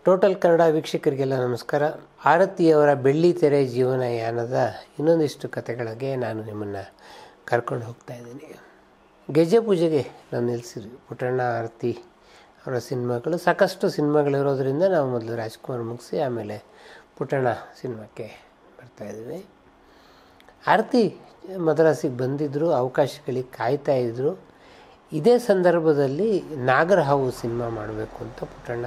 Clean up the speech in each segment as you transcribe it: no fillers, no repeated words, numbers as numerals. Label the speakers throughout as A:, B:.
A: Total Kannada ವೀಕ್ಷಕರಿಗೆಲ್ಲ ನಮಸ್ಕಾರ. ಆರತಿಯವರ ಬೆಳ್ಳಿ ತೆರೆ ಜೀವನಯಾನದ ಇನ್ನೊಂದಿಷ್ಟು ಕಥೆಗಳಿಗೆ ನಾನು ನಿಮ್ಮನ್ನು ಕರ್ಕೊಂಡು ಹೋಗ್ತಾ ಇದ್ದೀನಿ. ಗೆಜ್ಜೆ ಪೂಜೆಗೆ ನಾನು ನಿಲ್ಲಿಸಿದ್ವಿ. ಪುಟ್ಟಣ್ಣ ಆರತಿ ಅವರ ಸಿನಿಮಾಗಳು ಸಾಕಷ್ಟು ಸಿನಿಮಾಗಳಿರೋದ್ರಿಂದ ನಾವು ಮೊದಲು ರಾಜ್ಕುಮಾರ್ ಮುಗಿಸಿ ಆಮೇಲೆ ಪುಟ್ಟಣ್ಣ ಸಿನಿಮಾಕ್ಕೆ ಬರ್ತಾಯಿದ್ವಿ. ಆರತಿ ಮದ್ರಾಸಿಗೆ ಬಂದಿದ್ದರು, ಅವಕಾಶಗಳಿಗೆ ಕಾಯ್ತಾಯಿದ್ರು. ಇದೇ ಸಂದರ್ಭದಲ್ಲಿ ನಾಗರಹಾವು ಸಿನಿಮಾ ಮಾಡಬೇಕು ಅಂತ ಪುಟ್ಟಣ್ಣ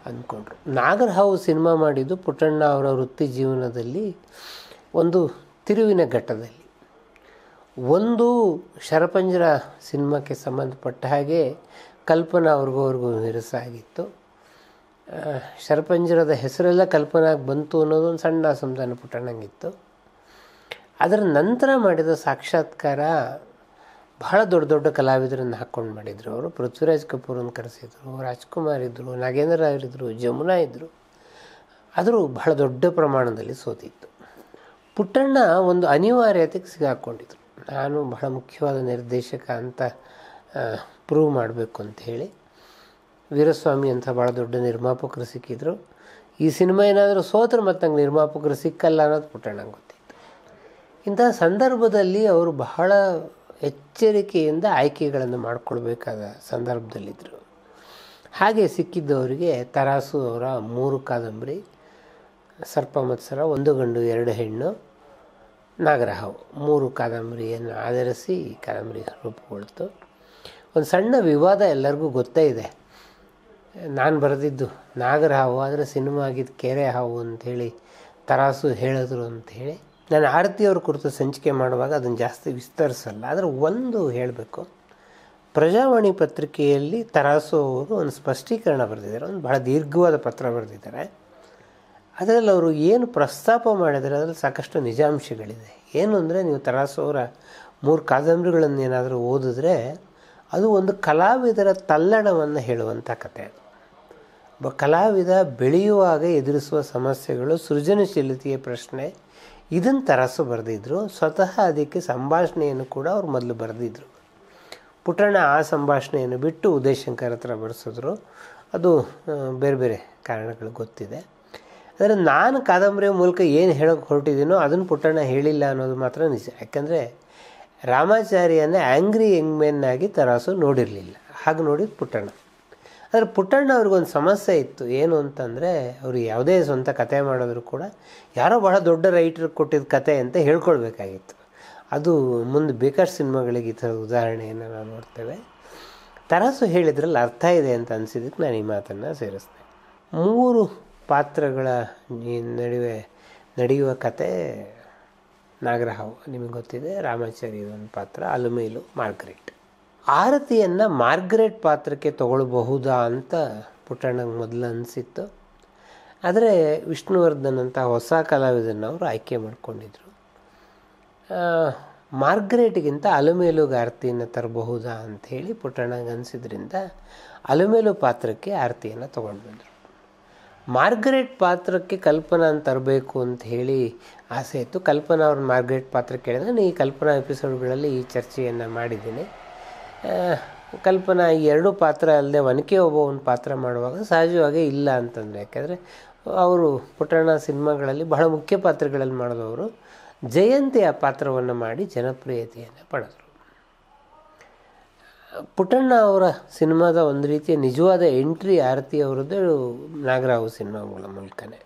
A: ಅಂದ್ಕೊಂಡ್ರು. ನಾಗರಹಾವು ಸಿನಿಮಾ ಮಾಡಿದ್ದು ಪುಟ್ಟಣ್ಣ ಅವರ ವೃತ್ತಿ ಜೀವನದಲ್ಲಿ ಒಂದು ತಿರುವಿನ ಘಟ್ಟದಲ್ಲಿ. ಒಂದು ಶರಪಂಜರ ಸಿನಿಮಾಕ್ಕೆ ಸಂಬಂಧಪಟ್ಟ ಹಾಗೆ ಕಲ್ಪನಾ ಅವ್ರಿಗೂ ವಿರಸಾಗಿತ್ತು. ಶರಪಂಜರದ ಹೆಸರೆಲ್ಲ ಕಲ್ಪನಾಗೆ ಬಂತು ಅನ್ನೋದು ಒಂದು ಸಣ್ಣ ಅಸಮಾಧಾನ ಪುಟ್ಟಣ್ಣಂಗಿತ್ತು. ಅದರ ನಂತರ ಮಾಡಿದ ಸಾಕ್ಷಾತ್ಕಾರ ಬಹಳ ದೊಡ್ಡ ದೊಡ್ಡ ಕಲಾವಿದರನ್ನು ಹಾಕ್ಕೊಂಡು ಮಾಡಿದರು. ಅವರು ಪೃಥ್ವಿರಾಜ್ ಕಪೂರನ್ನು ಕರೆಸಿದರು, ರಾಜ್ಕುಮಾರ್ ಇದ್ದರು, ನಾಗೇಂದ್ರ ಅವರಿದ್ದರು, ಜಮುನಾ ಇದ್ದರು. ಆದರೂ ಬಹಳ ದೊಡ್ಡ ಪ್ರಮಾಣದಲ್ಲಿ ಸೋತಿತ್ತು. ಪುಟ್ಟಣ್ಣ ಒಂದು ಅನಿವಾರ್ಯತೆಗೆ ಸಿಗಾಕ್ಕೊಂಡಿದ್ರು. ನಾನು ಬಹಳ ಮುಖ್ಯವಾದ ನಿರ್ದೇಶಕ ಅಂತ ಪ್ರೂವ್ ಮಾಡಬೇಕು ಅಂತ ಹೇಳಿ ವೀರಸ್ವಾಮಿ ಅಂತ ಭಾಳ ದೊಡ್ಡ ನಿರ್ಮಾಪಕರು ಸಿಕ್ಕಿದ್ರು. ಈ ಸಿನಿಮಾ ಏನಾದರೂ ಸೋತ್ರೆ ಮತ್ತು ನಂಗೆ ನಿರ್ಮಾಪಕರು ಸಿಕ್ಕಲ್ಲ ಅನ್ನೋದು ಪುಟ್ಟಣ್ಣಂಗೆ ಗೊತ್ತಿತ್ತು. ಇಂಥ ಸಂದರ್ಭದಲ್ಲಿ ಅವರು ಬಹಳ ಎಚ್ಚರಿಕೆಯಿಂದ ಆಯ್ಕೆಗಳನ್ನು ಮಾಡಿಕೊಳ್ಬೇಕಾದ ಸಂದರ್ಭದಲ್ಲಿದ್ದರು. ಹಾಗೆ ಸಿಕ್ಕಿದ್ದವರಿಗೆ ತರಾಸು ಅವರ 3 ಕಾದಂಬರಿ, ಸರ್ಪ ಮತ್ಸರ, 1 ಗಂಡು 2 ಹೆಣ್ಣು, ನಾಗರಹಾವು 3 ಕಾದಂಬರಿಯನ್ನು ಆಧರಿಸಿ ಈ ಕಾದಂಬರಿ ರೂಪುಗೊಳ್ತು. ಒಂದು ಸಣ್ಣ ವಿವಾದ ಎಲ್ಲರಿಗೂ ಗೊತ್ತೇ ಇದೆ. ನಾನು ಬರೆದಿದ್ದು ನಾಗರಹಾವು ಆದರೆ ಸಿನಿಮಾ ಆಗಿದ್ದು ಕೆರೆ ಹಾವು ಅಂಥೇಳಿ ತರಾಸು ಹೇಳಿದ್ರು ಅಂಥೇಳಿ. ನಾನು ಆರತಿಯವ್ರ ಕುರಿತು ಸಂಚಿಕೆ ಮಾಡುವಾಗ ಅದನ್ನು ಜಾಸ್ತಿ ವಿಸ್ತರಿಸಲ್ಲ. ಆದರೆ ಒಂದು ಹೇಳಬೇಕು, ಪ್ರಜಾವಾಣಿ ಪತ್ರಿಕೆಯಲ್ಲಿ ತರಾಸು ಅವರು ಒಂದು ಸ್ಪಷ್ಟೀಕರಣ ಬರೆದಿದ್ದಾರೆ. ಒಂದು ಭಾಳ ದೀರ್ಘವಾದ ಪತ್ರ ಬರೆದಿದ್ದಾರೆ. ಅದರಲ್ಲಿ ಅವರು ಏನು ಪ್ರಸ್ತಾಪ ಮಾಡಿದರೆ ಅದರಲ್ಲಿ ಸಾಕಷ್ಟು ನಿಜಾಂಶಗಳಿದೆ. ಏನು ಅಂದರೆ, ನೀವು ತರಾಸು ಅವರ 3 ಕಾದಂಬರಿಗಳನ್ನು ಏನಾದರೂ ಓದಿದ್ರೆ ಅದು ಒಂದು ಕಲಾವಿದರ ತಲ್ಲಣವನ್ನು ಹೇಳುವಂಥ ಕಥೆ. ಒಬ್ಬ ಕಲಾವಿದ ಬೆಳೆಯುವಾಗ ಎದುರಿಸುವ ಸಮಸ್ಯೆಗಳು, ಸೃಜನಶೀಲತೆಯ ಪ್ರಶ್ನೆ, ಇದನ್ನು ತರಾಸು ಬರೆದಿದ್ರು. ಸ್ವತಃ ಅದಕ್ಕೆ ಸಂಭಾಷಣೆಯನ್ನು ಕೂಡ ಅವ್ರು ಮೊದಲು ಬರೆದಿದ್ರು. ಪುಟ್ಟಣ್ಣ ಆ ಸಂಭಾಷಣೆಯನ್ನು ಬಿಟ್ಟು ಉದಯಶಂಕರ್ ಹತ್ರ ಬರೆಸಿದ್ರು. ಅದು ಬೇರೆ ಬೇರೆ ಕಾರಣಗಳು ಗೊತ್ತಿದೆ. ಆದರೆ ನಾನು ಕಾದಂಬರಿಯ ಮೂಲಕ ಏನು ಹೇಳೋಕ್ಕೆ ಹೊರಟಿದ್ದೀನೋ ಅದನ್ನು ಪುಟ್ಟಣ್ಣ ಹೇಳಿಲ್ಲ ಅನ್ನೋದು ಮಾತ್ರ ನಿಜ. ಯಾಕಂದರೆ ರಾಮಾಚಾರ್ಯನೇ ಆ್ಯಂಗ್ರಿ ಯಂಗ್ ಮ್ಯಾನ್ ಆಗಿ ತರಾಸು ನೋಡಿರಲಿಲ್ಲ, ಹಾಗೆ ನೋಡಿದ್ದು ಪುಟ್ಟಣ್ಣ. ಆದರೆ ಪುಟ್ಟಣ್ಣ ಅವ್ರಿಗೊಂದು ಸಮಸ್ಯೆ ಇತ್ತು. ಏನು ಅಂತಂದರೆ, ಅವರು ಯಾವುದೇ ಸ್ವಂತ ಕತೆ ಮಾಡಿದ್ರು ಕೂಡ ಯಾರೋ ಬಹಳ ದೊಡ್ಡ ರೈಟರ್ ಕೊಟ್ಟಿದ್ದ ಕತೆ ಅಂತ ಹೇಳ್ಕೊಳ್ಬೇಕಾಗಿತ್ತು. ಅದು ಮುಂದೆ ಬೇಕಾಷ್ಟು ಸಿನಿಮಾಗಳಿಗೆ ಈ ಥರದ ಉದಾಹರಣೆಯನ್ನು ನಾವು ನೋಡ್ತೇವೆ. ತರಾಸು ಹೇಳಿದ್ರಲ್ಲಿ ಅರ್ಥ ಇದೆ ಅಂತ ಅನಿಸಿದ್ದಕ್ಕೆ ನಾನು ಈ ಮಾತನ್ನು ಸೇರಿಸ್ತೇನೆ. 3 ಪಾತ್ರಗಳ ನಡುವೆ ನಡೆಯುವ ಕತೆ ನಾಗರಹಾವು. ನಿಮಗೆ ಗೊತ್ತಿದೆ, ರಾಮಾಚಾರ್ಯ ಒಂದು ಪಾತ್ರ, ಅಲಮೇಲು, ಮಾರ್ಗರೇಟ್. ಆರತಿಯನ್ನು ಮಾರ್ಗರೇಟ್ ಪಾತ್ರಕ್ಕೆ ತೊಗೊಳ್ಬಹುದಾ ಅಂತ ಪುಟ್ಟಣ್ಣಂಗೆ ಮೊದಲು ಅನಿಸಿತ್ತು. ಆದರೆ ವಿಷ್ಣುವರ್ಧನ್ ಅಂತ ಹೊಸ ಕಲಾವಿದನ್ನು ಅವರು ಆಯ್ಕೆ ಮಾಡಿಕೊಂಡಿದ್ರು. ಮಾರ್ಗರೇಟ್ಗಿಂತ ಅಲಮೇಲುಗೆ ಆರತಿಯನ್ನು ತರಬಹುದಾ ಅಂಥೇಳಿ ಪುಟ್ಟಣ್ಣಂಗೆ ಅನಿಸಿದ್ರಿಂದ ಅಲಮೇಲು ಪಾತ್ರಕ್ಕೆ ಆರತಿಯನ್ನು ತೊಗೊಂಡು ಬಂದರು. ಮಾರ್ಗರೇಟ್ ಪಾತ್ರಕ್ಕೆ ಕಲ್ಪನಾ ಅಂತ ತರಬೇಕು ಅಂತ ಹೇಳಿ ಆಸೆ ಇತ್ತು. ಕಲ್ಪನಾ ಅವ್ರ ಮಾರ್ಗರೇಟ್ ಪಾತ್ರ ಕೇಳಿದ್ರೆ, ನಾನು ಈ ಕಲ್ಪನಾ ಎಪಿಸೋಡ್ಗಳಲ್ಲಿ ಈ ಚರ್ಚೆಯನ್ನು ಮಾಡಿದ್ದೀನಿ. ಕಲ್ಪನಾ ಈ 2 ಪಾತ್ರ ಅಲ್ಲದೆ ಒನಕೆ ಓಬವ್ವನ ಪಾತ್ರ ಮಾಡುವಾಗ ಸಹಜವಾಗಿ ಇಲ್ಲ ಅಂತಂದರೆ, ಯಾಕೆಂದರೆ ಅವರು ಪುಟ್ಟಣ್ಣ ಸಿನಿಮಾಗಳಲ್ಲಿ ಬಹಳ ಮುಖ್ಯ ಪಾತ್ರಗಳಲ್ಲಿ ಮಾಡಿದವರು. ಜಯಂತಿ ಆ ಪಾತ್ರವನ್ನು ಮಾಡಿ ಜನಪ್ರಿಯತೆಯನ್ನು ಪಡೆದರು. ಪುಟ್ಟಣ್ಣ ಅವರ ಸಿನಿಮಾದ ಒಂದು ರೀತಿಯ ನಿಜವಾದ ಎಂಟ್ರಿ ಆರತಿ ಅವರದ್ದು ನಾಗರಹಾವು ಸಿನಿಮಾಗಳ ಮೂಲಕನೇ.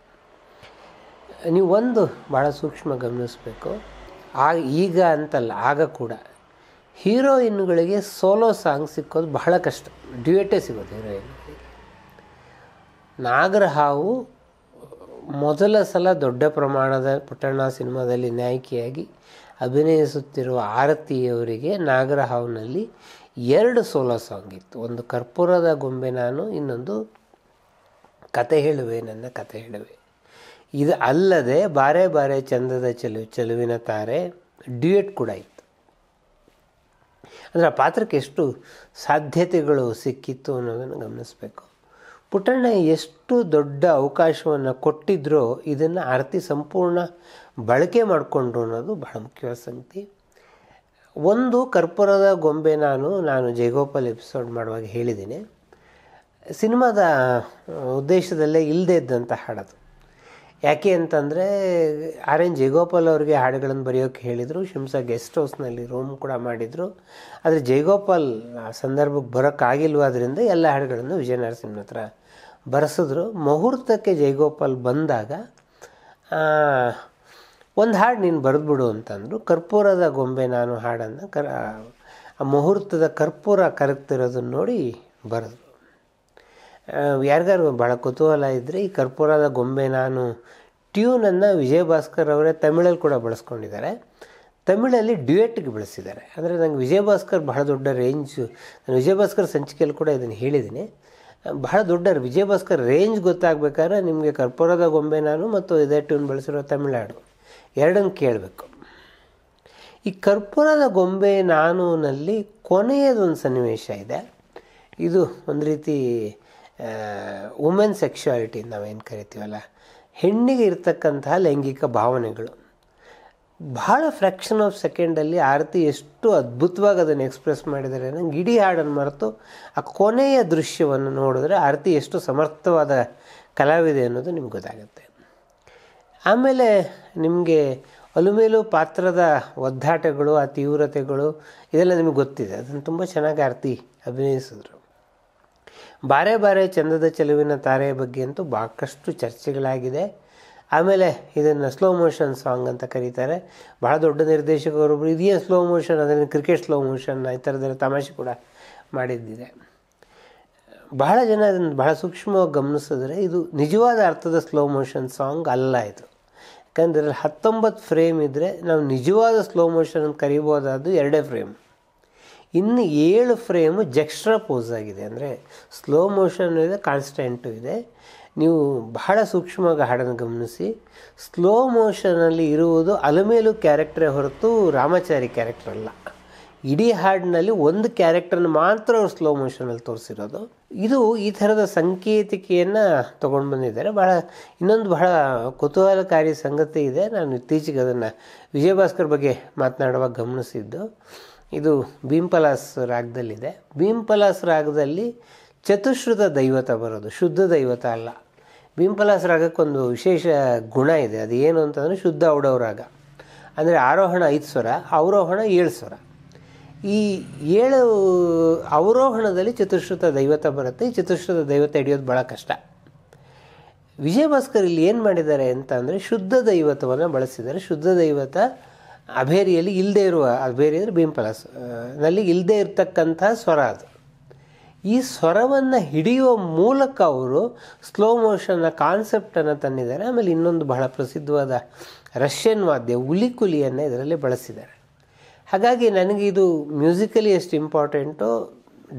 A: ನೀವು ಒಂದು ಭಾಳ ಸೂಕ್ಷ್ಮ ಗಮನಿಸಬೇಕು. ಈಗ ಅಂತಲ್ಲ, ಆಗ ಕೂಡ ಹೀರೋಯಿನ್ಗಳಿಗೆ ಸೋಲೋ ಸಾಂಗ್ ಸಿಕ್ಕೋದು ಬಹಳ ಕಷ್ಟ. ಡ್ಯೂಯೆಟೇ ಸಿಗೋದು ಹೀರೋಯಿನ್ಗಳಿಗೆ. ನಾಗರಹಾವು ಮೊದಲ ಸಲ ದೊಡ್ಡ ಪ್ರಮಾಣದ ಪುಟ್ಟಣ್ಣ ಸಿನಿಮಾದಲ್ಲಿ ನಾಯಕಿಯಾಗಿ ಅಭಿನಯಿಸುತ್ತಿರುವ ಆರತಿಯವರಿಗೆ ನಾಗರಹಾವಿನಲ್ಲಿ 2 ಸೋಲೋ ಸಾಂಗ್ ಇತ್ತು. ಒಂದು ಕರ್ಪೂರದ ಗೊಂಬೆ ನಾನು, ಇನ್ನೊಂದು ಕತೆ ಹೇಳುವೆ ನನ್ನ ಕತೆ ಹೇಳುವೆ. ಇದು ಅಲ್ಲದೆ ಬಾರೆ ಬಾರೆ ಚಂದದ ಚೆಲುವಿನ ತಾರೆ ಡ್ಯೂಯೆಟ್ ಕೂಡ ಇತ್ತು. ಅಂದರೆ ಆ ಪಾತ್ರಕ್ಕೆ ಎಷ್ಟು ಸಾಧ್ಯತೆಗಳು ಸಿಕ್ಕಿತ್ತು ಅನ್ನೋದನ್ನು ಗಮನಿಸಬೇಕು. ಪುಟ್ಟಣ್ಣ ಎಷ್ಟು ದೊಡ್ಡ ಅವಕಾಶವನ್ನು ಕೊಟ್ಟಿದ್ರೋ ಇದನ್ನು ಆರತಿ ಸಂಪೂರ್ಣ ಬಳಕೆ ಮಾಡಿಕೊಂಡ್ರು ಅನ್ನೋದು ಬಹಳ ಮುಖ್ಯವಾದ ಸಂಗತಿ. ಒಂದು ಕರ್ಪೂರದ ಗೊಂಬೆ ನಾನು ಜಯಗೋಪಾಲ್ ಎಪಿಸೋಡ್ ಮಾಡುವಾಗ ಹೇಳಿದ್ದೀನಿ. ಸಿನಿಮಾದ ಉದ್ದೇಶದಲ್ಲೇ ಇಲ್ಲದೇ ಇದ್ದಂಥ ಹಾಡದು. ಯಾಕೆ ಅಂತಂದರೆ ಆರ್ ಎನ್ ಜಯಗೋಪಾಲ್ ಅವರಿಗೆ ಹಾಡುಗಳನ್ನು ಬರೆಯೋಕ್ಕೆ ಹೇಳಿದರು. ಶಿಮ್ಸಾ ಗೆಸ್ಟ್ ಹೌಸ್ನಲ್ಲಿ ರೂಮ್ ಕೂಡ ಮಾಡಿದರು. ಆದರೆ ಜಯಗೋಪಾಲ್ ಆ ಸಂದರ್ಭಕ್ಕೆ ಬರೋಕ್ಕಾಗಿಲ್ವಾದ್ರಿಂದ ಎಲ್ಲ ಹಾಡುಗಳನ್ನು ವಿಜಯ ನರಸಿಂಹನ ಹತ್ರ ಬರೆಸಿದ್ರು. ಮುಹೂರ್ತಕ್ಕೆ ಜಯಗೋಪಾಲ್ ಬಂದಾಗ ಒಂದು ಹಾಡು ನೀನು ಬರೆದ್ಬಿಡು ಅಂತಂದರು. ಕರ್ಪೂರದ ಗೊಂಬೆ ನಾನು ಹಾಡನ್ನು ಆ ಮುಹೂರ್ತದ ಕರ್ಪೂರ ಕರಗ್ತಿರೋದನ್ನು ನೋಡಿ ಬರೆದ್ರು. ಯಾರಿಗಾರು ಭಾಳ ಕುತೂಹಲ ಇದ್ದರೆ ಈ ಕರ್ಪೂರದ ಗೊಂಬೆ ನಾನು ಟ್ಯೂನನ್ನು ವಿಜಯ ಭಾಸ್ಕರ್ ಅವರೇ ತಮಿಳಲ್ಲಿ ಕೂಡ ಬಳಸ್ಕೊಂಡಿದ್ದಾರೆ. ತಮಿಳಲ್ಲಿ ಡ್ಯುಯೆಟ್ಗೆ ಬಳಸಿದ್ದಾರೆ. ಅಂದರೆ ನನಗೆ ವಿಜಯ ಭಾಸ್ಕರ್ ಬಹಳ ದೊಡ್ಡ ರೇಂಜು, ನಾನು ವಿಜಯ ಭಾಸ್ಕರ್ ಸಂಚಿಕೆಯಲ್ಲಿ ಕೂಡ ಇದನ್ನು ಹೇಳಿದ್ದೀನಿ. ಬಹಳ ದೊಡ್ಡ ವಿಜಯ ಭಾಸ್ಕರ್ ರೇಂಜ್ ಗೊತ್ತಾಗಬೇಕಾದ್ರೆ ನಿಮಗೆ ಕರ್ಪೂರದ ಗೊಂಬೆ ನಾನು ಮತ್ತು ಇದೇ ಟ್ಯೂನ್ ಬಳಸಿರೋ ತಮಿಳ್ನಾಡು ಎರಡನ್ನು ಕೇಳಬೇಕು. ಈ ಕರ್ಪೂರದ ಗೊಂಬೆ ನಾನುನಲ್ಲಿ ಕೊನೆಯದೊಂದು ಸನ್ನಿವೇಶ ಇದೆ. ಇದು ಒಂದು ರೀತಿ ವುಮೆನ್ ಸೆಕ್ಶುಯಾಲಿಟಿ ನಾವೇನು ಕರಿತೀವಲ್ಲ, ಹೆಣ್ಣಿಗೆ ಇರ್ತಕ್ಕಂತಹ ಲೈಂಗಿಕ ಭಾವನೆಗಳು ಭಾಳ ಫ್ರ್ಯಾಕ್ಷನ್ ಆಫ್ ಸೆಕೆಂಡಲ್ಲಿ ಆರತಿ ಎಷ್ಟು ಅದ್ಭುತವಾಗಿ ಅದನ್ನು ಎಕ್ಸ್ಪ್ರೆಸ್ ಮಾಡಿದ್ದಾರೆ. ನಂಗೆ ಇಡೀ ಹಾಡನ್ನು ಮರೆತು ಆ ಕೊನೆಯ ದೃಶ್ಯವನ್ನು ನೋಡಿದ್ರೆ ಆರತಿ ಎಷ್ಟು ಸಮರ್ಥವಾದ ಕಲಾವಿದೆ ಅನ್ನೋದು ನಿಮ್ಗೆ ಗೊತ್ತಾಗುತ್ತೆ. ಆಮೇಲೆ ನಿಮಗೆ ಅಲುಮೇಲು ಪಾತ್ರದ ಒದ್ದಾಟಗಳು, ಆ ತೀವ್ರತೆಗಳು ಇದೆಲ್ಲ ನಿಮಗೆ ಗೊತ್ತಿದೆ. ಅದನ್ನು ತುಂಬ ಚೆನ್ನಾಗಿ ಆರತಿ ಅಭಿನಯಿಸಿದ್ರು. ಬಾರೆ ಬಾರೆ ಚಂದದ ಚೆಲುವಿನ ತಾರೆಯ ಬಗ್ಗೆ ಅಂತೂ ಸಾಕಷ್ಟು ಚರ್ಚೆಗಳಾಗಿದೆ. ಆಮೇಲೆ ಇದನ್ನು ಸ್ಲೋ ಮೋಷನ್ ಸಾಂಗ್ ಅಂತ ಕರೀತಾರೆ. ಭಾಳ ದೊಡ್ಡ ನಿರ್ದೇಶಕರೊಬ್ಬರು ಇದೇನು ಸ್ಲೋ ಮೋಷನ್, ಅದನ್ನು ಕ್ರಿಕೆಟ್ ಸ್ಲೋ ಮೋಷನ್ ಈ ಥರದ್ದೆಲ್ಲ ತಮಾಷೆ ಕೂಡ ಮಾಡಿದ್ದಿದೆ. ಬಹಳ ಜನ ಅದನ್ನು ಬಹಳ ಸೂಕ್ಷ್ಮವಾಗಿ ಗಮನಿಸಿದ್ರೆ ಇದು ನಿಜವಾದ ಅರ್ಥದ ಸ್ಲೋ ಮೋಷನ್ ಸಾಂಗ್ ಅಲ್ಲ ಇದು. ಯಾಕಂದರೆ 19 ಫ್ರೇಮ್ ಇದ್ದರೆ ನಾವು ನಿಜವಾದ ಸ್ಲೋ ಮೋಷನ್ ಅಂತ ಕರಿಬೋದಾದ್ದು 2 ಫ್ರೇಮ್. ಇನ್ನು 7 ಫ್ರೇಮು ಜಕ್ಸ್ಟ್ರಾ ಪೋಸ್ ಆಗಿದೆ. ಅಂದರೆ ಸ್ಲೋ ಮೋಷನ್ ಇದೆ, ಕಾನ್ಸ್ಟೆಂಟು ಇದೆ. ನೀವು ಬಹಳ ಸೂಕ್ಷ್ಮವಾಗಿ ಹಾಡನ್ನು ಗಮನಿಸಿ. ಸ್ಲೋ ಮೋಷನಲ್ಲಿ ಇರುವುದು ಅಲಮೇಲು ಕ್ಯಾರೆಕ್ಟ್ರೇ ಹೊರತು ರಾಮಾಚಾರಿ ಕ್ಯಾರೆಕ್ಟರ್ ಅಲ್ಲ. ಇಡೀ ಹಾಡಿನಲ್ಲಿ ಒಂದು ಕ್ಯಾರೆಕ್ಟರ್ನ ಮಾತ್ರ ಅವ್ರು ಸ್ಲೋ ಮೋಷನಲ್ಲಿ ತೋರಿಸಿರೋದು. ಇದು ಈ ಥರದ ಸಂಕೇತಿಕೆಯನ್ನು ತೊಗೊಂಡು ಬಂದಿದ್ದಾರೆ. ಇನ್ನೊಂದು ಬಹಳ ಕುತೂಹಲಕಾರಿ ಸಂಗತಿ ಇದೆ. ನಾನು ಇತ್ತೀಚೆಗೆ ಅದನ್ನು ವಿಜಯ ಭಾಸ್ಕರ್ ಬಗ್ಗೆ ಮಾತನಾಡುವಾಗ ಗಮನಿಸಿದ್ದು. ಇದು ಭೀಂಪಲಾಸ್ ರಾಗದಲ್ಲಿದೆ. ಭೀಂಪಲಾಸ್ ರಾಗದಲ್ಲಿ ಚತುಶ್ರುತ ದೈವತ ಬರೋದು, ಶುದ್ಧ ದೈವತ ಅಲ್ಲ. ಭೀಂಪಲಾಸ್ ರಾಗಕ್ಕೊಂದು ವಿಶೇಷ ಗುಣ ಇದೆ. ಅದು ಏನು ಅಂತಂದರೆ ಶುದ್ಧ ಔಡವ ರಾಗ. ಅಂದರೆ ಆರೋಹಣ 5 ಸ್ವರ, ಅವರೋಹಣ 7 ಸ್ವರ. ಈ 7 ಅವರೋಹಣದಲ್ಲಿ ಚತುಶ್ರುತ ದೈವತ ಬರುತ್ತೆ. ಈ ಚತುಶ್ರುತ ದೈವತ ಹಿಡಿಯೋದು ಭಾಳ ಕಷ್ಟ. ವಿಜಯ ಭಾಸ್ಕರ್ ಇಲ್ಲಿ ಏನು ಮಾಡಿದ್ದಾರೆ ಅಂತ ಅಂದರೆ ಶುದ್ಧ ದೈವತವನ್ನು ಬಳಸಿದ್ದಾರೆ. ಶುದ್ಧ ದೈವತ ಅಭೇರಿಯಲ್ಲಿ ಇಲ್ಲದೇ ಇರುವ, ಅಭೇರಿ ಅಂದರೆ ಭೀಂಪಲಾಸ್ ನಲ್ಲಿ ಇಲ್ಲದೇ ಇರತಕ್ಕಂಥ ಸ್ವರ ಅದು. ಈ ಸ್ವರವನ್ನು ಹಿಡಿಯುವ ಮೂಲಕ ಅವರು ಸ್ಲೋ ಮೋಷನ್ನ ಕಾನ್ಸೆಪ್ಟನ್ನು ತಂದಿದ್ದಾರೆ. ಆಮೇಲೆ ಇನ್ನೊಂದು ಬಹಳ ಪ್ರಸಿದ್ಧವಾದ ರಷ್ಯನ್ ವಾದ್ಯ ಉಲಿಕುಲಿಯನ್ನು ಇದರಲ್ಲಿ ಬಳಸಿದ್ದಾರೆ. ಹಾಗಾಗಿ ನನಗೆ ಇದು ಮ್ಯೂಸಿಕಲಿ ಎಷ್ಟು ಇಂಪಾರ್ಟೆಂಟು,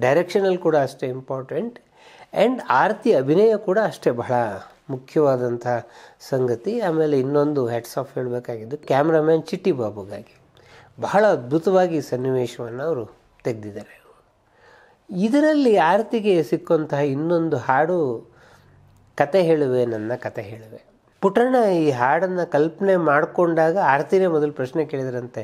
A: ಡೈರೆಕ್ಷನಲ್ಲಿ ಕೂಡ ಅಷ್ಟೇ ಇಂಪಾರ್ಟೆಂಟ್, ಆ್ಯಂಡ್ ಆರತಿ ಅಭಿನಯ ಕೂಡ ಅಷ್ಟೇ ಬಹಳ ಮುಖ್ಯವಾದಂಥ ಸಂಗತಿ. ಆಮೇಲೆ ಇನ್ನೊಂದು ಹೆಡ್ಸ್ ಆಫ್ ಹೇಳಬೇಕಾಗಿದ್ದು ಕ್ಯಾಮ್ರಾಮ್ಯಾನ್ ಚಿಟ್ಟಿ ಬಾಬುಗಾಗಿ. ಬಹಳ ಅದ್ಭುತವಾಗಿ ಸನ್ನಿವೇಶವನ್ನು ಅವರು ತೆಗೆದಿದ್ದಾರೆ. ಇದರಲ್ಲಿ ಆರತಿಗೆ ಸಿಕ್ಕಂತಹ ಇನ್ನೊಂದು ಹಾಡು ಕತೆ ಹೇಳುವೆ ನನ್ನ ಕತೆ ಹೇಳುವೆ. ಪುಟ್ಟಣ್ಣ ಈ ಹಾಡನ್ನು ಕಲ್ಪನೆ ಮಾಡಿಕೊಂಡಾಗ ಆರತಿನೇ ಮೊದಲು ಪ್ರಶ್ನೆ ಕೇಳಿದ್ರಂತೆ,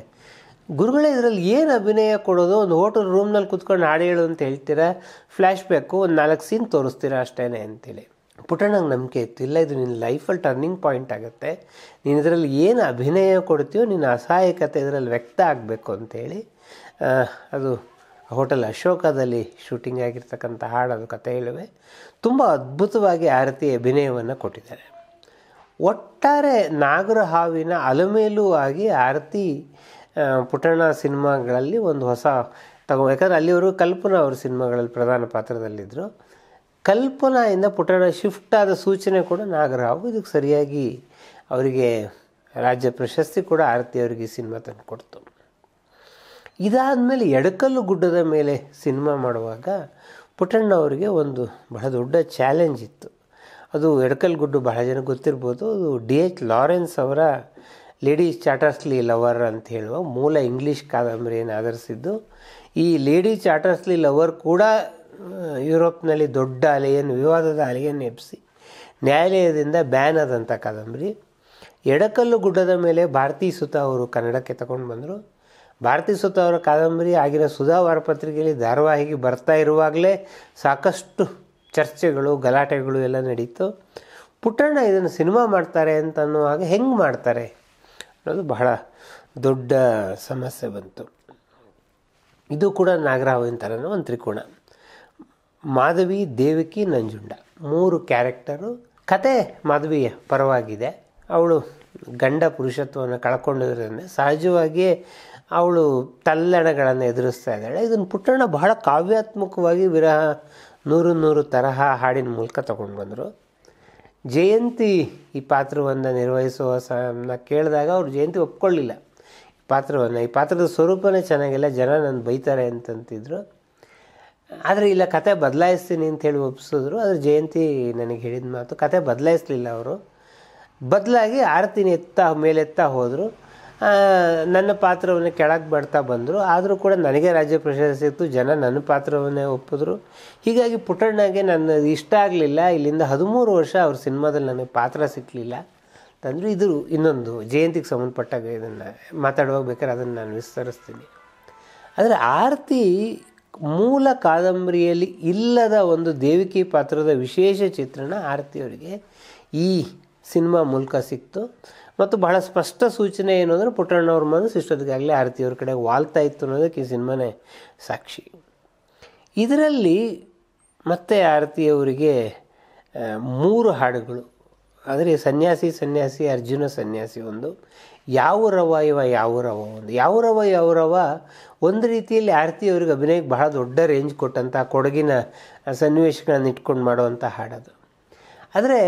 A: ಗುರುಗಳೇ ಇದರಲ್ಲಿ ಏನು ಅಭಿನಯ ಕೊಡೋದು? ಒಂದು ಹೋಟೆಲ್ ರೂಮ್ನಲ್ಲಿ ಕೂತ್ಕೊಂಡು ಹಾಡು ಹೇಳು ಅಂತ ಹೇಳ್ತೀರಾ, ಫ್ಲ್ಯಾಶ್ ಬ್ಯಾಕು ಒಂದು 4 ಸೀನ್ ತೋರಿಸ್ತೀರಾ ಅಷ್ಟೇ ಅಂತೇಳಿ. ಪುಟ್ಟಣ್ಣಂಗೆ ನಂಬಿಕೆ ಇತ್ತು, ಇಲ್ಲ ಇದು ನಿನ್ನ ಲೈಫಲ್ಲಿ ಟರ್ನಿಂಗ್ ಪಾಯಿಂಟ್ ಆಗುತ್ತೆ, ನೀನು ಇದರಲ್ಲಿ ಏನು ಅಭಿನಯ ಕೊಡ್ತೀಯೋ ನಿನ್ನ ಅಸಹಾಯಕತೆ ಇದರಲ್ಲಿ ವ್ಯಕ್ತ ಆಗಬೇಕು ಅಂತೇಳಿ ಅದು ಹೋಟೆಲ್ ಅಶೋಕದಲ್ಲಿ ಶೂಟಿಂಗ್ ಆಗಿರ್ತಕ್ಕಂಥ ಹಾಡು, ಅದು ಕತೆ ಹೇಳುವೆ. ತುಂಬ ಅದ್ಭುತವಾಗಿ ಆರತಿ ಅಭಿನಯವನ್ನು ಕೊಟ್ಟಿದ್ದಾರೆ. ಒಟ್ಟಾರೆ ನಾಗರ ಹಾವಿನ ಅಲಮೇಲು ಆಗಿ ಆರತಿ ಪುಟ್ಟಣ್ಣ ಸಿನಿಮಾಗಳಲ್ಲಿ ಒಂದು ಹೊಸ ಯಾಕಂದರೆ ಅಲ್ಲಿವರು ಕಲ್ಪನಾ ಅವ್ರ ಸಿನಿಮಾಗಳಲ್ಲಿ ಪ್ರಧಾನ ಪಾತ್ರದಲ್ಲಿದ್ದರು. ಕಲ್ಪನಾಯಿಂದ ಪುಟ್ಟಣ್ಣ ಶಿಫ್ಟ್ ಆದ ಸೂಚನೆ ಕೂಡ ನಾಗರಹಾವು. ಇದಕ್ಕೆ ಸರಿಯಾಗಿ ಅವರಿಗೆ ರಾಜ್ಯ ಪ್ರಶಸ್ತಿ ಕೂಡ ಆರತಿ ಅವರಿಗೆ ಸಿನಿಮಾ ತಂದು ಕೊಡ್ತು. ಇದಾದಮೇಲೆ ಎಡಕಲ್ಲು ಗುಡ್ಡದ ಮೇಲೆ ಸಿನಿಮಾ ಮಾಡುವಾಗ ಪುಟ್ಟಣ್ಣ ಅವರಿಗೆ ಒಂದು ಬಹಳ ದೊಡ್ಡ ಚಾಲೆಂಜ್ ಇತ್ತು. ಅದು ಎಡಕಲ್ಲು ಗುಡ್ಡು ಬಹಳ ಜನ ಗೊತ್ತಿರ್ಬೋದು. ಅದು D.H. ಲಾರೆನ್ಸ್ ಅವರ ಲೇಡಿ ಚಾಟರ್ಸ್ಲಿ ಲವರ್ ಅಂತ ಹೇಳುವ ಮೂಲ ಇಂಗ್ಲೀಷ್ ಕಾದಂಬರಿಯನ್ನು ಆಧರಿಸಿದ್ದು. ಈ ಲೇಡಿ ಚಾಟರ್ಸ್ಲಿ ಲವರ್ ಕೂಡ ಯುರೋಪ್ನಲ್ಲಿ ದೊಡ್ಡ ಅಲೆಯನ್ನು, ವಿವಾದದ ಅಲೆಯನ್ನು ಎಬ್ಬಿಸಿ ನ್ಯಾಯಾಲಯದಿಂದ ಬ್ಯಾನ್ ಆದಂಥ ಕಾದಂಬರಿ. ಎಡಕಲ್ಲು ಗುಡ್ಡದ ಮೇಲೆ ಭಾರತೀ ಸುತ ಅವರು ಕನ್ನಡಕ್ಕೆ ತಗೊಂಡು ಬಂದರು. ಭಾರತೀ ಸುತ ಅವರ ಕಾದಂಬರಿ ಆಗಿನ ಸುಧಾ ವಾರಪತ್ರಿಕೆಯಲ್ಲಿ ಧಾರಾವಾಹಿಗೆ ಬರ್ತಾ ಇರುವಾಗಲೇ ಸಾಕಷ್ಟು ಚರ್ಚೆಗಳು ಗಲಾಟೆಗಳು ಎಲ್ಲ ನಡೀತು. ಪುಟ್ಟಣ್ಣ ಇದನ್ನು ಸಿನಿಮಾ ಮಾಡ್ತಾರೆ ಅಂತ ಅನ್ನುವಾಗ ಹೆಂಗೆ ಮಾಡ್ತಾರೆ ಅನ್ನೋದು ಬಹಳ ದೊಡ್ಡ ಸಮಸ್ಯೆ ಬಂತು. ಇದು ಕೂಡ ನಾಗರಾವಿನ ಥರನೂ ಒಂದು ತ್ರಿಕೋಣ. ಮಾಧವಿ, ದೇವಕಿ, ನಂಜುಂಡ 3 ಕ್ಯಾರೆಕ್ಟರು. ಕತೆ ಮಾಧವಿಯ ಪರವಾಗಿದೆ. ಅವಳು ಗಂಡ ಪುರುಷತ್ವವನ್ನು ಕಳ್ಕೊಂಡಿರೋದ್ರಿಂದ ಸಹಜವಾಗಿಯೇ ಅವಳು ತಲ್ಲಣಗಳನ್ನು ಎದುರಿಸ್ತಾ ಇದ್ದಾಳೆ. ಇದನ್ನು ಪುಟ್ಟಣ್ಣ ಬಹಳ ಕಾವ್ಯಾತ್ಮಕವಾಗಿ ವಿರಹ 100 ತರಹ ಹಾಡಿನ ಮೂಲಕ ತಗೊಂಡು ಬಂದರು. ಜಯಂತಿ ಈ ಪಾತ್ರವನ್ನು ನಿರ್ವಹಿಸುವ ಕೇಳಿದಾಗ ಅವ್ರು ಜಯಂತಿ ಒಪ್ಕೊಳ್ಳಿಲ್ಲ ಈ ಪಾತ್ರದ ಸ್ವರೂಪನೇ ಚೆನ್ನಾಗಿಲ್ಲ, ಜನ ನನ್ನ ಬೈತಾರೆ ಅಂತಂತಿದ್ರು. ಆದರೆ ಇಲ್ಲ, ಕತೆ ಬದಲಾಯಿಸ್ತೀನಿ ಅಂಥೇಳಿ ಒಪ್ಪಿಸಿದ್ರು. ಆದರೆ ಜಯಂತಿ ನನಗೆ ಹೇಳಿದ ಮಾತು, ಕತೆ ಬದಲಾಯಿಸಲಿಲ್ಲ ಅವರು. ಬದಲಾಗಿ ಆರತಿನ ಮೇಲೆತ್ತಾ ಹೋದರು. ನನ್ನ ಪಾತ್ರವನ್ನು ಕೆಳಗೆ ಬರ್ತಾ ಬಂದರು. ಆದರೂ ಕೂಡ ನನಗೆ ರಾಜ್ಯ ಪ್ರಶಸ್ತಿ ಸಿಕ್ತು, ಜನ ನನ್ನ ಪಾತ್ರವನ್ನೇ ಒಪ್ಪಿದ್ರು. ಹೀಗಾಗಿ ಪುಟ್ಟಣ್ಣಗೆ ನನ್ನ ಇಷ್ಟ ಆಗಲಿಲ್ಲ. ಇಲ್ಲಿಂದ 13 ವರ್ಷ ಅವ್ರ ಸಿನಿಮಾದಲ್ಲಿ ನನಗೆ ಪಾತ್ರ ಸಿಕ್ಕಲಿಲ್ಲ ಅಂತಂದರೆ, ಇದು ಇನ್ನೊಂದು ಜಯಂತಿಗೆ ಸಂಬಂಧಪಟ್ಟಾಗ ಇದನ್ನು ಮಾತಾಡುವಾಗ ಬೇಕಾದ್ರೆ ಅದನ್ನು ನಾನು ವಿಸ್ತರಿಸ್ತೀನಿ. ಆದರೆ ಆರತಿ ಮೂಲ ಕಾದಂಬರಿಯಲ್ಲಿ ಇಲ್ಲದ ಒಂದು ದೇವಕಿ ಪಾತ್ರದ ವಿಶೇಷ ಚಿತ್ರಣ ಆರತಿಯವರಿಗೆ ಈ ಸಿನಿಮಾ ಮೂಲಕ ಸಿಕ್ತು. ಮತ್ತು ಬಹಳ ಸ್ಪಷ್ಟ ಸೂಚನೆ ಏನು ಅಂದರೆ, ಪುಟ್ಟಣ್ಣವ್ರ ಮನಸ್ಸು ಇಷ್ಟೊತ್ತಿಗಾಗಲೇ ಆರತಿಯವ್ರ ಕಡೆ ವಾಲ್ತಾ ಇತ್ತು ಅನ್ನೋದಕ್ಕೆ ಈ ಸಿನಿಮಾನೇ ಸಾಕ್ಷಿ. ಇದರಲ್ಲಿ ಮತ್ತೆ ಆರತಿಯವರಿಗೆ 3 ಹಾಡುಗಳು, ಆದರೆ ಸನ್ಯಾಸಿ ಅರ್ಜುನ ಸನ್ಯಾಸಿ ಒಂದು, ಯಾವುರವ ಒಂದು. ಯಾವುರವ ಒಂದು ರೀತಿಯಲ್ಲಿ ಆರತಿಯವರಿಗೆ ಅಭಿನಯಕ್ಕೆ ಬಹಳ ದೊಡ್ಡ ರೇಂಜ್ ಕೊಟ್ಟಂಥ ಕೊಡಗಿನ ಸನ್ನಿವೇಶಗಳನ್ನು ಇಟ್ಕೊಂಡು ಮಾಡುವಂಥ ಹಾಡೋದು. ಆದರೆ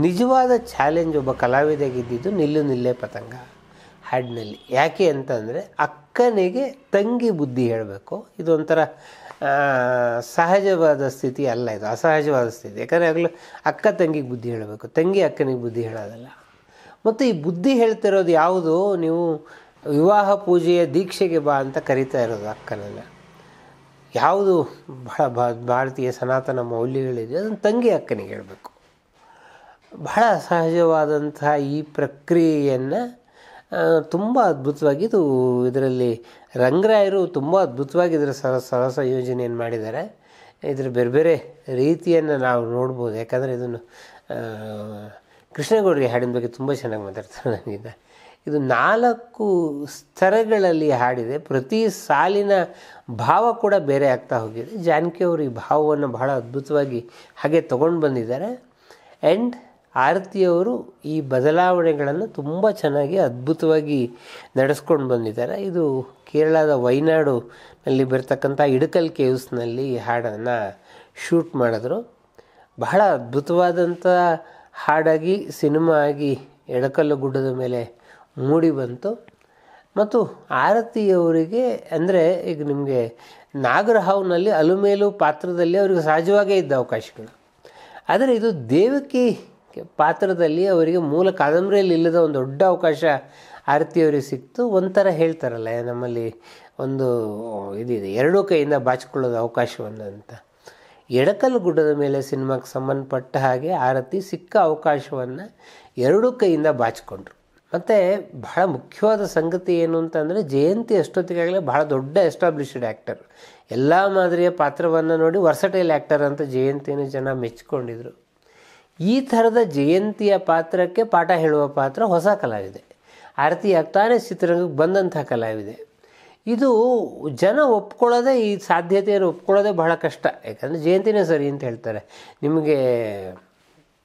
A: ನಿಜವಾದ ಚಾಲೆಂಜ್ ಒಬ್ಬ ಕಲಾವಿದಗಿದ್ದಿದ್ದು ನಿಲ್ಲೇ ಪತಂಗ ಹಾಡಿನಲ್ಲಿ. ಯಾಕೆ ಅಂತಂದರೆ, ಅಕ್ಕನಿಗೆ ತಂಗಿ ಬುದ್ಧಿ ಹೇಳಬೇಕು. ಇದೊಂಥರ ಸಹಜವಾದ ಸ್ಥಿತಿ ಅಲ್ಲ, ಇದು ಅಸಹಜವಾದ ಸ್ಥಿತಿ. ಯಾಕಂದರೆ ಆಗಲೂ ಅಕ್ಕ ತಂಗಿಗೆ ಬುದ್ಧಿ ಹೇಳಬೇಕು, ತಂಗಿ ಅಕ್ಕನಿಗೆ ಬುದ್ಧಿ ಹೇಳೋದಲ್ಲ. ಮತ್ತು ಈ ಬುದ್ಧಿ ಹೇಳ್ತಿರೋದು ಯಾವುದು, ನೀವು ವಿವಾಹ ಪೂಜೆಯ ದೀಕ್ಷೆಗೆ ಬಾ ಅಂತ ಕರೀತಾ ಇರೋದು ಅಕ್ಕನನ್ನು. ಯಾವುದು ಬಹಳ ಭಾರತೀಯ ಸನಾತನ ಮೌಲ್ಯಗಳಿದೆ ಅದನ್ನು ತಂಗಿ ಅಕ್ಕನಿಗೆ ಹೇಳಬೇಕು. ಬಹಳ ಸಹಜವಾದಂತಹ ಈ ಪ್ರಕ್ರಿಯೆಯನ್ನು ತುಂಬ ಅದ್ಭುತವಾಗಿ ಇದರಲ್ಲಿ ರಂಗರಾಯರು ತುಂಬ ಅದ್ಭುತವಾಗಿ ಇದರ ಸರಸ ಯೋಜನೆಯನ್ನು ಮಾಡಿದ್ದಾರೆ. ಇದರ ಬೇರೆ ಬೇರೆ ರೀತಿಯನ್ನು ನಾವು ನೋಡ್ಬೋದು. ಯಾಕಂದರೆ ಇದನ್ನು ಕೃಷ್ಣಗೌಡರಿಗೆ ಹಾಡಿನ ಬಗ್ಗೆ ತುಂಬ ಚೆನ್ನಾಗಿ ಮಾತಾಡ್ತಾರೆ. ನನಗಿಂತ ಇದು 4 ಸ್ತರಗಳಲ್ಲಿ ಹಾಡಿದೆ. ಪ್ರತಿ ಸಾಲಿನ ಭಾವ ಕೂಡ ಬೇರೆ ಆಗ್ತಾ ಹೋಗಿದೆ. ಜಾನಕಿ ಅವರು ಈ ಭಾವವನ್ನು ಬಹಳ ಅದ್ಭುತವಾಗಿ ಹಾಗೆ ತೊಗೊಂಡು ಬಂದಿದ್ದಾರೆ. ಆ್ಯಂಡ್ ಆರತಿಯವರು ಈ ಬದಲಾವಣೆಗಳನ್ನು ತುಂಬ ಚೆನ್ನಾಗಿ ಅದ್ಭುತವಾಗಿ ನಡೆಸ್ಕೊಂಡು ಬಂದಿದ್ದಾರೆ. ಇದು ಕೇರಳದ ವೈನಾಡುನಲ್ಲಿ ಬರ್ತಕ್ಕಂಥ ಇಡಕಲ್ ಕೇವ್ಸ್ನಲ್ಲಿ ಈ ಹಾಡನ್ನು ಶೂಟ್ ಮಾಡಿದ್ರು. ಬಹಳ ಅದ್ಭುತವಾದಂಥ ಹಾಡಾಗಿ ಸಿನಿಮಾ ಆಗಿ ಎಡಕಲ್ಲು ಗುಡ್ಡದ ಮೇಲೆ ಮೂಡಿ ಬಂತು. ಮತ್ತು ಆರತಿಯವರಿಗೆ ಅಂದರೆ ಈಗ ನಿಮಗೆ ನಾಗರಹಾವ್ನಲ್ಲಿ ಅಲುಮೇಲು ಪಾತ್ರದಲ್ಲಿ ಅವರಿಗೆ ಸಹಜವಾಗೇ ಇದ್ದ ಅವಕಾಶಗಳು. ಆದರೆ ಇದು ದೇವಕಿ ಪಾತ್ರದಲ್ಲಿ ಅವರಿಗೆ ಮೂಲ ಕಾದಂಬರಿಯಲ್ಲಿ ಇಲ್ಲದ ಒಂದು ದೊಡ್ಡ ಅವಕಾಶ ಆರತಿಯವರಿಗೆ ಸಿಕ್ತು. ಒಂಥರ ಹೇಳ್ತಾರಲ್ಲ, ನಮ್ಮಲ್ಲಿ ಒಂದು ಇದಿದೆ, 2 ಕೈಯಿಂದ ಬಾಚಿಕೊಳ್ಳೋದು ಅವಕಾಶವನ್ನು ಅಂತ. ಎಡಕಲ್ಲು ಗುಡ್ಡದ ಮೇಲೆ ಸಿನಿಮಾಕ್ಕೆ ಸಂಬಂಧಪಟ್ಟ ಹಾಗೆ ಆರತಿ ಸಿಕ್ಕ ಅವಕಾಶವನ್ನು 2 ಕೈಯಿಂದ ಬಾಚಿಕೊಂಡ್ರು. ಮತ್ತು ಬಹಳ ಮುಖ್ಯವಾದ ಸಂಗತಿ ಏನು ಅಂತಂದರೆ, ಜಯಂತಿ ಅಷ್ಟೊತ್ತಿಗಾಗಲೇ ಬಹಳ ದೊಡ್ಡ ಎಸ್ಟಾಬ್ಲಿಷ್ಡ್ ಆ್ಯಕ್ಟರ್. ಎಲ್ಲ ಮಾದರಿಯ ಪಾತ್ರವನ್ನು ನೋಡಿ ವರ್ಸಟೈಲ್ ಆ್ಯಕ್ಟರ್ ಅಂತ ಜಯಂತಿಯನ್ನು ಜನ ಮೆಚ್ಚಿಕೊಂಡಿದ್ರು. ಈ ಥರದ ಜಯಂತಿಯ ಪಾತ್ರಕ್ಕೆ ಪಾಠ ಹೇಳುವ ಪಾತ್ರ ಹೊಸ ಕಲಾವಿದೆ. ಆರತಿ ಆಗ್ತಾನೆ ಚಿತ್ರರಂಗಕ್ಕೆ ಬಂದಂಥ ಕಲಾವಿದೆ. ಇದು ಜನ ಒಪ್ಕೊಳ್ಳೋದೇ, ಈ ಸಾಧ್ಯತೆಯನ್ನು ಒಪ್ಕೊಳ್ಳೋದೇ ಬಹಳ ಕಷ್ಟ. ಯಾಕಂದರೆ ಜಯಂತಿನೇ ಸರಿ ಅಂತ ಹೇಳ್ತಾರೆ. ನಿಮಗೆ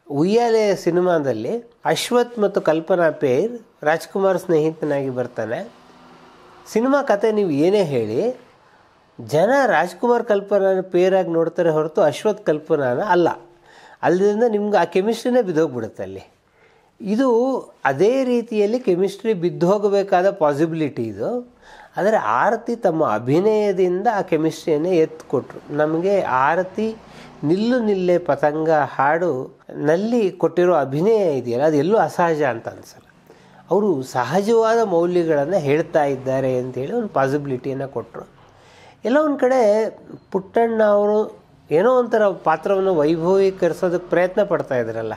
A: ಉಯ್ಯಾಲೆ ಸಿನಿಮಾದಲ್ಲಿ ಅಶ್ವಥ್ ಮತ್ತು ಕಲ್ಪನಾ ಪೇರ್ ರಾಜ್ಕುಮಾರ್ ಸ್ನೇಹಿತನಾಗಿ ಬರ್ತಾನೆ. ಸಿನಿಮಾ ಕತೆ ನೀವು ಏನೇ ಹೇಳಿ, ಜನ ರಾಜ್ಕುಮಾರ್ ಕಲ್ಪನಾನ ಪೇರಾಗಿ ನೋಡ್ತಾರೆ ಹೊರತು ಅಶ್ವಥ್ ಕಲ್ಪನಾನ ಅಲ್ಲ. ಅಲ್ಲಿಂದ ನಿಮ್ಗೆ ಆ ಕೆಮಿಸ್ಟ್ರಿನೇ ಬಿದ್ದೋಗ್ಬಿಡುತ್ತೆ ಅಲ್ಲಿ. ಇದು ಅದೇ ರೀತಿಯಲ್ಲಿ ಕೆಮಿಸ್ಟ್ರಿ ಬಿದ್ದೋಗಬೇಕಾದ ಪಾಸಿಬಿಲಿಟಿ ಇದು. ಆದರೆ ಆರತಿ ತಮ್ಮ ಅಭಿನಯದಿಂದ ಆ ಕೆಮಿಸ್ಟ್ರಿಯನ್ನೇ ಎತ್ತಿಕೊಟ್ರು. ನಮಗೆ ಆರತಿ ನಿಲ್ಲೇ ಪತಂಗ ಹಾಡು ನಲ್ಲಿ ಕೊಟ್ಟಿರೋ ಅಭಿನಯ ಇದೆಯಲ್ಲ, ಅದು ಎಲ್ಲೂ ಅಸಹಜ ಅಂತ ಅನಿಸಲ್ಲ. ಅವರು ಸಹಜವಾದ ಮೌಲ್ಯಗಳನ್ನು ಹೇಳ್ತಾ ಇದ್ದಾರೆ ಅಂತೇಳಿ ಒಂದು ಪಾಸಿಬಿಲಿಟಿಯನ್ನು ಕೊಟ್ಟರು. ಎಲ್ಲೋ ಒಂದು ಕಡೆ ಪುಟ್ಟಣ್ಣ ಅವರು ಏನೋ ಒಂಥರ ಪಾತ್ರವನ್ನು ವೈಭವೀಕರಿಸೋದಕ್ಕೆ ಪ್ರಯತ್ನ ಪಡ್ತಾ ಇದ್ರಲ್ಲ,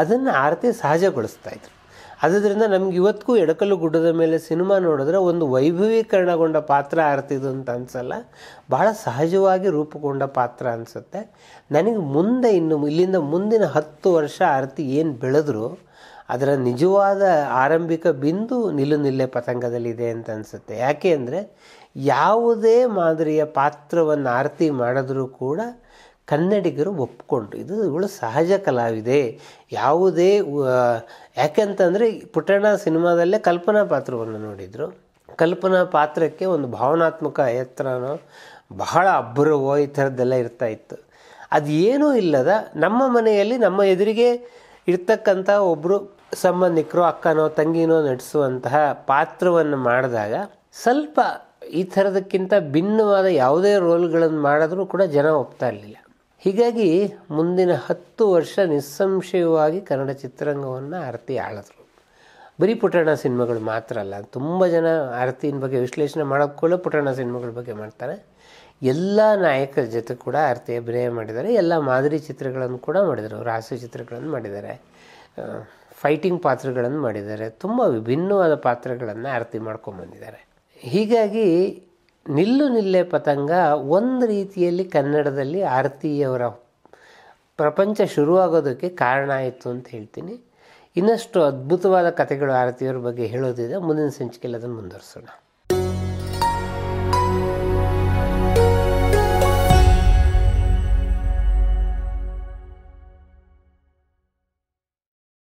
A: ಅದನ್ನು ಆರತಿ ಸಹಜಗೊಳಿಸ್ತಾಯಿದ್ರು. ಆದ್ದರಿಂದ ನಮ್ಗೆ ಇವತ್ತಿಗೂ ಎಡಕಲ್ಲು ಗುಡ್ಡದ ಮೇಲೆ ಸಿನಿಮಾ ನೋಡಿದ್ರೆ ಒಂದು ವೈಭವೀಕರಣಗೊಂಡ ಪಾತ್ರ ಆರ್ತಿದು ಅಂತ ಅನಿಸಲ್ಲ, ಬಹಳ ಸಹಜವಾಗಿ ರೂಪುಗೊಂಡ ಪಾತ್ರ ಅನಿಸುತ್ತೆ ನನಗೆ. ಮುಂದೆ ಇಲ್ಲಿಂದ ಮುಂದಿನ 10 ವರ್ಷ ಆರತಿ ಏನು ಬೆಳೆದ್ರು ಅದರ ನಿಜವಾದ ಆರಂಭಿಕ ಬಿಂದು ನಿಲ್ಲು ನಿಲ್ಲೆ ಪತಂಗದಲ್ಲಿದೆ ಅಂತ ಅನಿಸುತ್ತೆ. ಯಾಕೆ ಅಂದರೆ ಯಾವುದೇ ಮಾದರಿಯ ಪಾತ್ರವನ್ನು ಆರತಿ ಮಾಡಿದ್ರೂ ಕೂಡ ಕನ್ನಡಿಗರು ಒಪ್ಕೊಂಡ್ರು, ಇವಳು ಸಹಜ ಕಲಾವಿದೆ. ಯಾವುದೇ ಯಾಕೆಂತಂದರೆ ಪುಟ್ಟಣ್ಣ ಸಿನಿಮಾದಲ್ಲೇ ಕಲ್ಪನಾ ಪಾತ್ರವನ್ನು ನೋಡಿದರು. ಕಲ್ಪನಾ ಪಾತ್ರಕ್ಕೆ ಒಂದು ಭಾವನಾತ್ಮಕ ಎತ್ತರನೋ ಬಹಳ ಅಬ್ಬರವೋ ಈ ಥರದ್ದೆಲ್ಲ ಇರ್ತಾಯಿತ್ತು. ಅದು ಏನೂ ಇಲ್ಲದ ನಮ್ಮ ಮನೆಯಲ್ಲಿ ನಮ್ಮ ಎದುರಿಗೆ ಇರ್ತಕ್ಕಂಥ ಒಬ್ಬರು ಸಂಬಂಧಿಕರು, ಅಕ್ಕನೋ ತಂಗಿನೋ ನಟಿಸುವಂತಹ ಪಾತ್ರವನ್ನು ಮಾಡಿದಾಗ ಸ್ವಲ್ಪ ಈ ಥರದಕ್ಕಿಂತ ಭಿನ್ನವಾದ ಯಾವುದೇ ರೋಲ್ಗಳನ್ನು ಮಾಡಿದ್ರೂ ಕೂಡ ಜನ ಒಪ್ತಾ ಇರಲಿಲ್ಲ. ಹೀಗಾಗಿ ಮುಂದಿನ 10 ವರ್ಷ ನಿಸ್ಸಂಶಯವಾಗಿ ಕನ್ನಡ ಚಿತ್ರರಂಗವನ್ನು ಆರತಿ ಆಳಿದ್ರು. ಬರೀ ಪುಟ್ಟಣ್ಣ ಸಿನಿಮಾಗಳು ಮಾತ್ರ ಅಲ್ಲ, ತುಂಬ ಜನ ಆರತಿನ ಬಗ್ಗೆ ವಿಶ್ಲೇಷಣೆ ಮಾಡೋಕ್ಕೂ ಪುಟ್ಟಣ್ಣ ಸಿನಿಮಾಗಳ ಬಗ್ಗೆ ಮಾಡ್ತಾರೆ. ಎಲ್ಲ ನಾಯಕರ ಜೊತೆ ಕೂಡ ಆರತಿ ಅಭಿನಯ ಮಾಡಿದ್ದಾರೆ, ಎಲ್ಲ ಮಾದರಿ ಚಿತ್ರಗಳನ್ನು ಕೂಡ ಮಾಡಿದ್ದಾರೆ. ಅವರು ಹಾಸ್ಯ ಚಿತ್ರಗಳನ್ನು ಮಾಡಿದ್ದಾರೆ, ಫೈಟಿಂಗ್ ಪಾತ್ರಗಳನ್ನು ಮಾಡಿದ್ದಾರೆ, ತುಂಬ ವಿಭಿನ್ನವಾದ ಪಾತ್ರಗಳನ್ನು ಆರತಿ ಮಾಡ್ಕೊಂಬಂದಿದ್ದಾರೆ. ಹೀಗಾಗಿ ನಿಲ್ಲು ನಿಲ್ಲೆ ಪತಂಗ ಒಂದು ರೀತಿಯಲ್ಲಿ ಕನ್ನಡದಲ್ಲಿ ಆರತಿಯವರ ಪ್ರಪಂಚ ಶುರುವಾಗೋದಕ್ಕೆ ಕಾರಣ ಆಯಿತು ಅಂತ ಹೇಳ್ತೀನಿ. ಇನ್ನಷ್ಟು ಅದ್ಭುತವಾದ ಕಥೆಗಳು ಆರತಿಯವರ ಬಗ್ಗೆ ಹೇಳೋದಿದೆ, ಮುಂದಿನ ಸಂಚಿಕೆಯಲ್ಲಿ ಅದನ್ನು ಮುಂದುವರಿಸೋಣ.